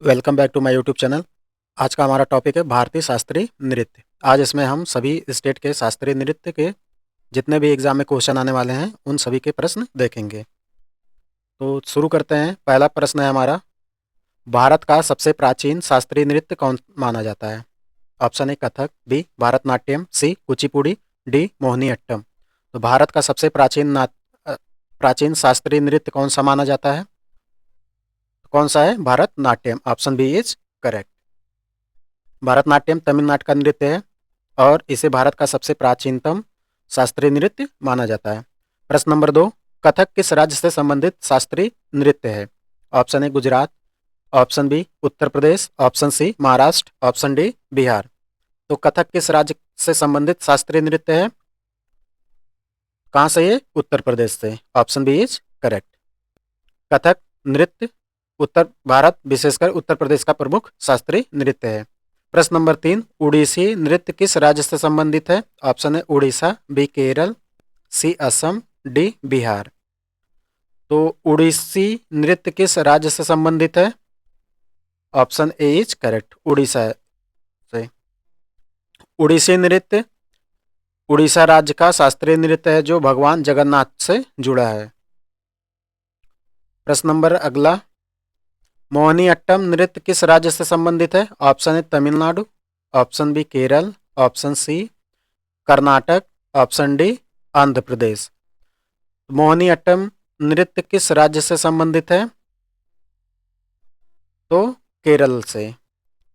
Welcome back to my YouTube channel. आज का हमारा टॉपिक है भारतीय शास्त्रीय नृत्य। आज इसमें हम सभी स्टेट के शास्त्रीय नृत्य के जितने भी एग्जाम में क्वेश्चन आने वाले हैं उन सभी के प्रश्न देखेंगे। तो शुरू करते हैं। पहला प्रश्न है हमारा, भारत का सबसे प्राचीन शास्त्रीय नृत्य कौन माना जाता है? Option A Kathak, B Bharatanatyam, C Kuchipudi, D Mohiniattam. तो भारत का सबसे प्राचीन शास्त्रीय नृत्य कौन सा माना जाता है? कौन सा है? Bharatanatyam. Option B is correct. Bharatanatyam Tamil Nadu का नृत्य है और इसे भारत का सबसे प्राचीनतम शास्त्रीय नृत्य माना जाता है। प्रश्न नंबर 2, कथक किस राज्य से संबंधित शास्त्रीय नृत्य है? Option A Gujarat, option B Uttar Pradesh, option C Maharashtra, option D Bihar. तो कथक किस राज्य से संबंधित शास्त्रीय नृत्य है? कहाँ से? ये उत्तर प्रदेश से। Option B is correct. Kathak नृत्य उत्तर भारत विशेषकर उत्तर प्रदेश का प्रमुख शास्त्रीय नृत्य है। प्रश्न नंबर 3, उड़ीसी नृत्य किस राज्य से संबंधित है? ऑप्शन है उड़ीसा, बी केरल, सी असम, डी बिहार। तो उड़ीसी नृत्य किस राज्य से संबंधित है? Option A is correct, Orissa से। उड़ीसी नृत्य उड़ीसा राज्य का शास्त्रीय नृत्य है जो भगवान जगन्नाथ से जुड़ा है। प्रश्न नंबर अगला, मोहिनीअट्टम नृत्य किस राज्य से संबंधित है? Option A Tamil Nadu, option B Kerala, option C Karnataka, option D Andhra Pradesh. Mohiniyattam नृत्य किस राज्य से संबंधित है? तो केरल से।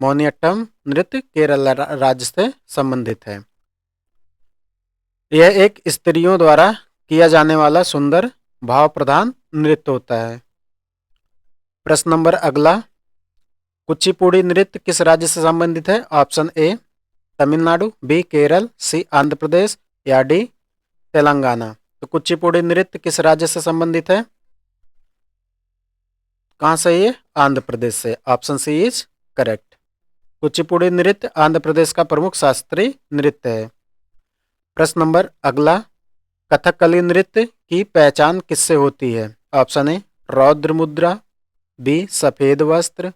मोहिनीअट्टम नृत्य केरल राज्य से संबंधित है। यह एक स्त्रियों द्वारा किया जाने वाला सुंदर भाव प्रधान नृत्य होता है। प्रश्न नंबर अगला, कुचिपुड़ी नृत्य किस राज्य से संबंधित है? Option A Tamil Nadu, B Kerala, C Andhra Pradesh या डी तेलंगाना। तो कुचिपुड़ी नृत्य किस राज्य से संबंधित है? कहाँ से? ये आंध्र प्रदेश से। Option C is correct. Kuchipudi नृत्य आंध्र प्रदेश का प्रमुख शास्त्रीय नृत्य है। प्रश्न नंबर अगला, कथकली नृत्य की पहचान किससे होती है? ऑप्शन ए रौद्र मुद्रा, बी सफेद वस्त्र,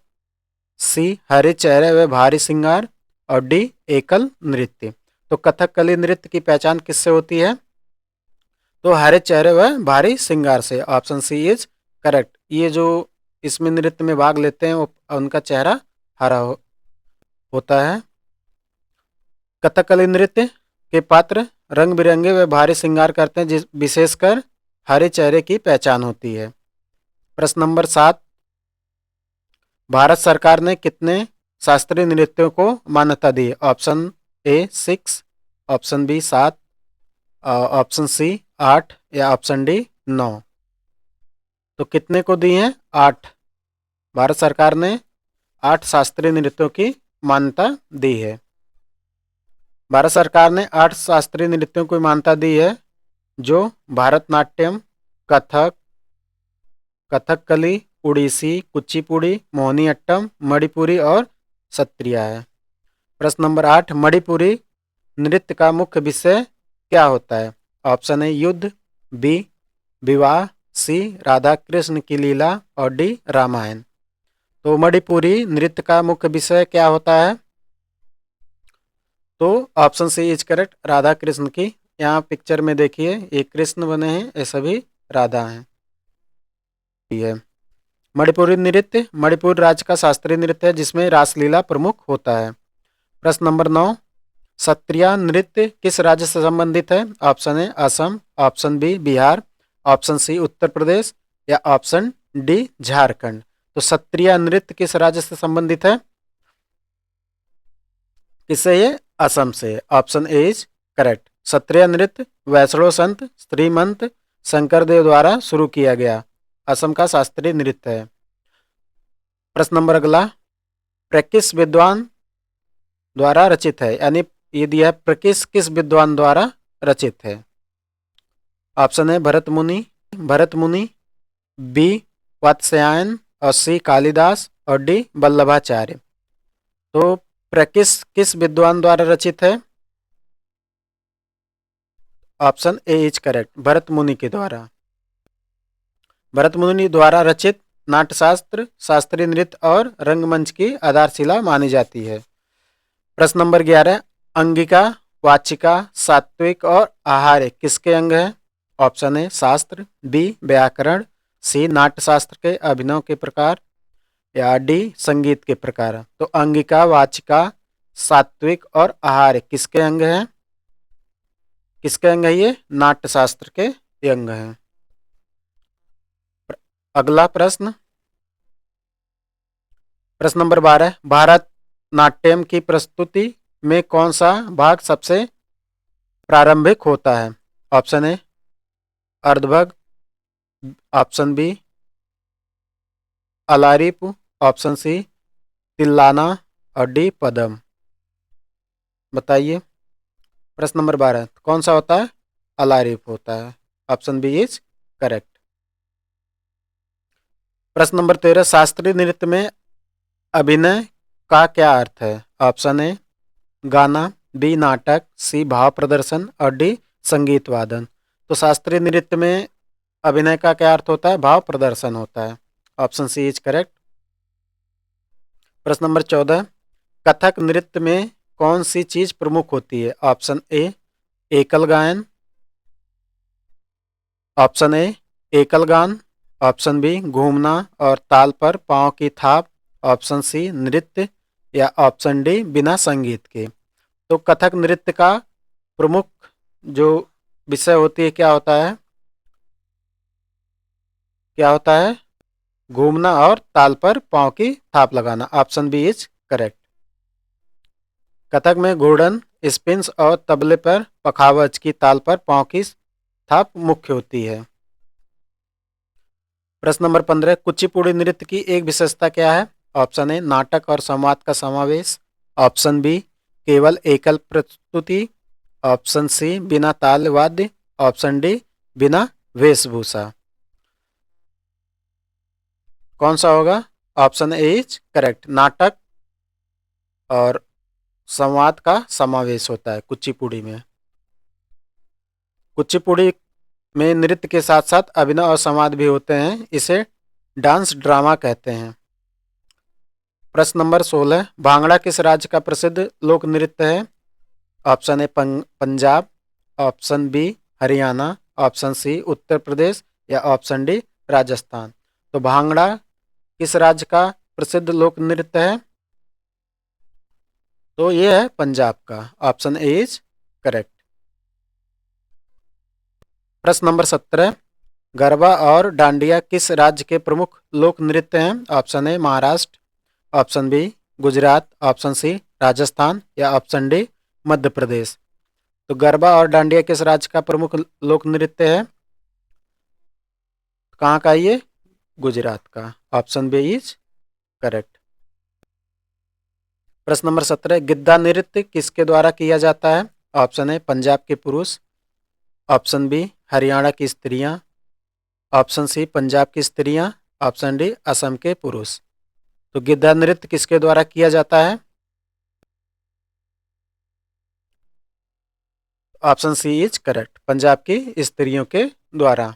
सी हरे चेहरे व भारी श्रृंगार और डी एकल नृत्य। तो कथकली नृत्य की पहचान किससे होती है? तो हरे चेहरे व भारी श्रृंगार से। Option C is correct. ये जो इसमें नृत्य में भाग लेते हैं वो उनका चेहरा हरा होता है। कथकली नृत्य के पात्र रंग बिरंगे व भारी श्रृंगार करते हैं, विशेषकर हरे चेहरे की पहचान होती है। प्रश्न नंबर 7, भारत सरकार ने कितने शास्त्रीय नृत्यों को मान्यता दी? Option A 6, option B 7, option C 8 या ऑप्शन डी 9। तो कितने को दी हैं? 8। भारत सरकार ने 8 शास्त्रीय नृत्यों की मान्यता दी है। भारत सरकार ने 8 शास्त्रीय नृत्यों को मान्यता दी है जो भारतनाट्यम, कथक, कथकली, उड़ीसी, कुचिपुड़ी, मोहिनीअट्टम, मणिपुरी और सत्रिया है। प्रश्न नंबर 8, मणिपुरी नृत्य का मुख्य विषय क्या होता है? ऑप्शन ए युद्ध, बी विवाह, सी राधा कृष्ण की लीला और डी रामायण। तो मणिपुरी नृत्य का मुख्य विषय क्या होता है? तो option C is correct, Radha Krishna की। यहाँ पिक्चर में देखिए ये कृष्ण बने हैं, ये सभी राधा हैं। मणिपुरी नृत्य मणिपुर राज्य का शास्त्रीय नृत्य है जिसमें रासलीला प्रमुख होता है। प्रश्न नंबर 9, सत्रिया नृत्य किस राज्य से संबंधित है? Option A Assam, option B Bihar, option C Uttar Pradesh या ऑप्शन डी झारखंड। तो सत्रिया नृत्य किस राज्य से संबंधित है? किससे? ये असम से। Option A is correct. Sattriya नृत्य वैष्णव संत श्रीमंत शंकरदेव द्वारा शुरू किया गया असम का शास्त्रीय नृत्य है। प्रश्न नंबर अगला, प्रकिस विद्वान द्वारा रचित है, यानी ये दिया प्रकिस किस विद्वान द्वारा रचित है? ऑप्शन है भरत मुनि, बी वात्स्यायन और सी कालिदास और डी वल्लभाचार्य। तो प्रकिस किस विद्वान द्वारा रचित है? Option A is correct, Bharat मुनि के द्वारा। भरत मुनि द्वारा रचित नाट्यशास्त्र, शास्त्रीय नृत्य और रंगमंच की आधारशिला मानी जाती है। प्रश्न नंबर 11, अंगिका, वाचिका, सात्विक और आहार्य किसके अंग है? ऑप्शन ए शास्त्र, बी व्याकरण, सी नाट्यशास्त्र के अभिनव के प्रकार या डी संगीत के प्रकार। तो अंगिका, वाचिका, सात्विक और आहार्य किसके अंग हैं? किसके अंग है ये? नाट्यशास्त्र के अंग हैं। अगला प्रश्न, प्रश्न नंबर 12, भारत नाट्यम की प्रस्तुति में कौन सा भाग सबसे प्रारंभिक होता है? ऑप्शन ए अर्धभग, option B Alarippu, option C Tillana और डी पदम। बताइए। प्रश्न नंबर 12 कौन सा होता है? अलारिप होता है। Option B is correct. प्रश्न नंबर 13, शास्त्रीय नृत्य में अभिनय का क्या अर्थ है? ऑप्शन ए गाना, बी नाटक, सी भाव प्रदर्शन और डी संगीत वादन। तो शास्त्रीय नृत्य में अभिनय का क्या अर्थ होता है? भाव प्रदर्शन होता है। Option C is correct. प्रश्न नंबर 14, कथक नृत्य में कौन सी चीज प्रमुख होती है? ऑप्शन ए एकल गायन, ऑप्शन ए एकल गान, ऑप्शन बी घूमना और ताल पर पांव की थाप, ऑप्शन सी नृत्य या ऑप्शन डी बिना संगीत के। तो कथक नृत्य का प्रमुख जो विषय होती है क्या होता है? क्या होता है? घूमना और ताल पर पांव की थाप लगाना। Option B is correct. Kathak में घूर्णन, स्पिन्स और तबले पर पखावज की ताल पर पांव की थाप मुख्य होती है। प्रश्न नंबर 15, कुचिपुड़ी नृत्य की एक विशेषता क्या है? ऑप्शन ए नाटक और संवाद का समावेश, ऑप्शन बी केवल एकल प्रस्तुति, ऑप्शन सी बिना ताल वाद्य, ऑप्शन डी बिना वेशभूषा। कौन सा होगा? Option A is correct. नाटक और संवाद का समावेश होता है कुचिपुड़ी में। कुचिपुड़ी में नृत्य के साथ साथ अभिनय और संवाद भी होते हैं। इसे डांस ड्रामा कहते हैं। प्रश्न नंबर 16, भांगड़ा किस राज्य का प्रसिद्ध लोक नृत्य है? Option A Punjab, option B Haryana, option C Uttar Pradesh या ऑप्शन डी राजस्थान। तो भांगड़ा किस राज्य का प्रसिद्ध लोक नृत्य है? तो ये है पंजाब का। Option A is correct. प्रश्न नंबर 17, गरबा और डांडिया किस राज्य के प्रमुख लोक नृत्य हैं? Option A Maharashtra, option B Gujarat, option C Rajasthan या ऑप्शन डी मध्य प्रदेश। तो गरबा और डांडिया किस राज्य का प्रमुख लोक नृत्य है? कहाँ का? ये गुजरात का। Option B is correct. प्रश्न नंबर 17, गिद्धा नृत्य किसके द्वारा किया जाता है? ऑप्शन ए पंजाब के पुरुष, ऑप्शन बी हरियाणा की स्त्रियां, ऑप्शन सी पंजाब की स्त्रियां, ऑप्शन डी असम के पुरुष। तो गिद्धा नृत्य किसके द्वारा किया जाता है? Option C is correct. Punjab की स्त्रियों के द्वारा।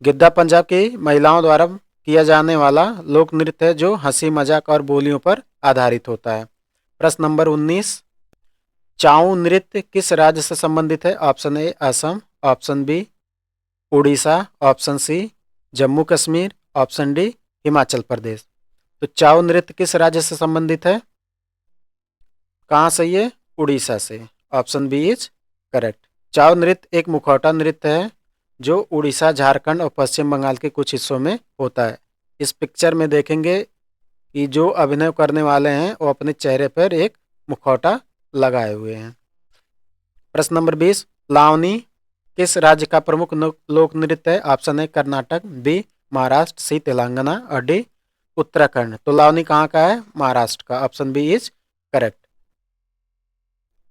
गिद्धा पंजाब की महिलाओं द्वारा किया जाने वाला लोक नृत्य है जो हंसी मजाक और बोलियों पर आधारित होता है। प्रश्न नंबर 19, चाऊ नृत्य किस राज्य से संबंधित है? Option A Assam, option B Orissa, option C Jammu Kashmir, option D Himachal Pradesh. तो चाऊ नृत्य किस राज्य से संबंधित है? कहाँ से? ये उड़ीसा से। Option B is correct. Chhau नृत्य एक मुखौटा नृत्य है जो उड़ीसा, झारखंड और पश्चिम बंगाल के कुछ हिस्सों में होता है। इस पिक्चर में देखेंगे कि जो अभिनय करने वाले हैं वो अपने चेहरे पर एक मुखौटा लगाए हुए हैं। प्रश्न नंबर 20, लावनी किस राज्य का प्रमुख लोक नृत्य है? Option A Karnataka, B Maharashtra, C Telangana और डी उत्तराखंड। तो लावनी कहाँ का है? महाराष्ट्र का। Option B is correct.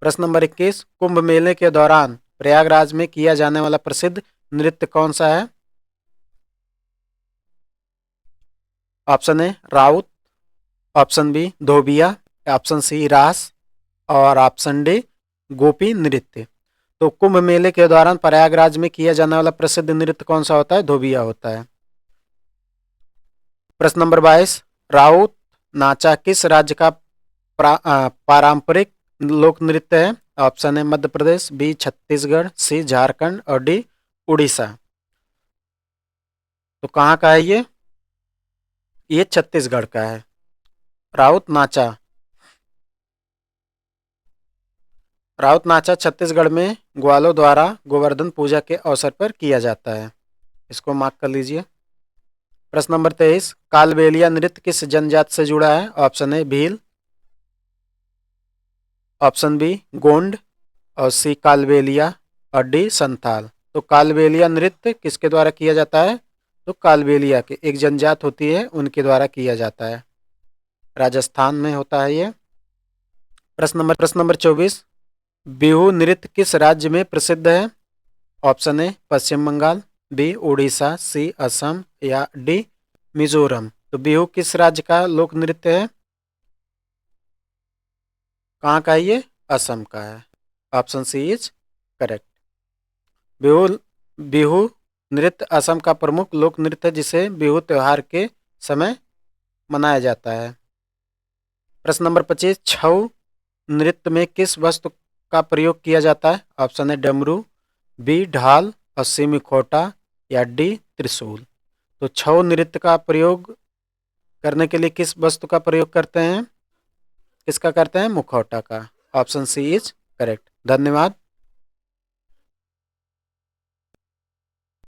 प्रश्न नंबर 21, कुंभ मेले के दौरान प्रयागराज में किया जाने वाला प्रसिद्ध नृत्य कौन सा है? Option A Raut, option B Dhobia, option C Raas और ऑप्शन डी गोपी नृत्य। तो कुंभ मेले के दौरान प्रयागराज में किया जाने वाला प्रसिद्ध नृत्य कौन सा होता है? धोबिया होता है। प्रश्न नंबर 22, राउत नाचा किस राज्य का पारंपरिक लोक नृत्य है? ऑप्शन है मध्य प्रदेश, बी छत्तीसगढ़, सी झारखंड और डी उड़ीसा। तो कहाँ का है ये छत्तीसगढ़ का है। राउत नाचा, राउत नाचा छत्तीसगढ़ में ग्वालों द्वारा गोवर्धन पूजा के अवसर पर किया जाता है। इसको मार्क कर लीजिए। प्रश्न नंबर 23, कालबेलिया नृत्य किस जनजाति से जुड़ा है? Option A Bhil, option B Gond और सी कालबेलिया और डी संथाल। तो कालबेलिया नृत्य किसके द्वारा किया जाता है? तो कालबेलिया के एक जनजात होती है उनके द्वारा किया जाता है। राजस्थान में होता है ये। प्रश्न नंबर 24, बिहू नृत्य किस राज्य में प्रसिद्ध है? Option A Paschim Bengal, B Orissa, C Assam या डी मिजोरम। तो बिहू किस राज्य का लोक नृत्य है? कहाँ का है ये? असम का है। Option C is correct. Bihu Bihu नृत्य असम का प्रमुख लोक नृत्य है जिसे बिहू त्योहार के समय मनाया जाता है। प्रश्न नंबर 25, छऊ नृत्य में किस वस्तु का प्रयोग किया जाता है? ऑप्शन है डमरू, बी ढाल और सी मुखौटा या डी त्रिशूल। तो छऊ नृत्य का प्रयोग करने के लिए किस वस्तु का प्रयोग करते हैं? किसका करते हैं? मुखौटा का। Option C is correct. धन्यवाद।